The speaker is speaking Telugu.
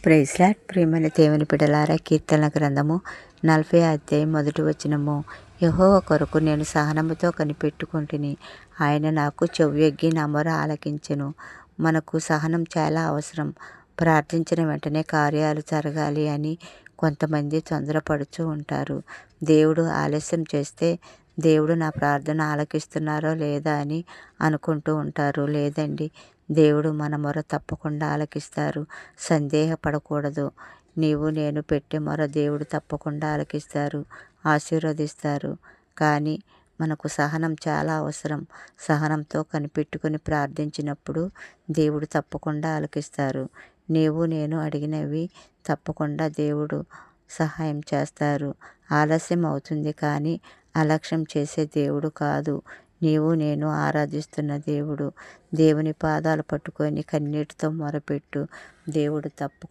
Praise lord. ప్రియమైన దేవుని బిడ్డలారా, కీర్తనల గ్రంథము 40 అధ్యాయం 1 వచనము. యెహోవా కొరకు నేను సహనముతో కనిపెట్టుకుంటుని, ఆయన నాకు చెవియొగ్గి నా మొర ఆలకించెను. మనకు సహనం చాలా అవసరం. ప్రార్థించిన వెంటనే కార్యాలు జరగాలి అని కొంతమంది తొందరపడుతూ ఉంటారు. దేవుడు ఆలస్యం చేస్తే దేవుడు నా ప్రార్థన ఆలకిస్తున్నారో లేదా అని అనుకుంటూ ఉంటారు. లేదండి, దేవుడు మన మొర తప్పకుండా ఆలకిస్తారు. సందేహపడకూడదు. నీవు నేను పెట్టే మొర దేవుడు తప్పకుండా ఆలకిస్తారు, ఆశీర్వదిస్తారు. కానీ మనకు సహనం చాలా అవసరం. సహనంతో కనిపెట్టుకుని ప్రార్థించినప్పుడు దేవుడు తప్పకుండా ఆలకిస్తారు. నీవు నేను అడిగినవి తప్పకుండా దేవుడు సహాయం చేస్తారు. ఆలస్యం అవుతుంది కానీ అలక్ష్యం చేసే దేవుడు కాదు. నీవు నేను ఆరాధిస్తున్న దేవుడు. దేవుని పాదాలు పట్టుకొని కన్నీటితో మొరపెట్టు. దేవుడు తప్పకుండా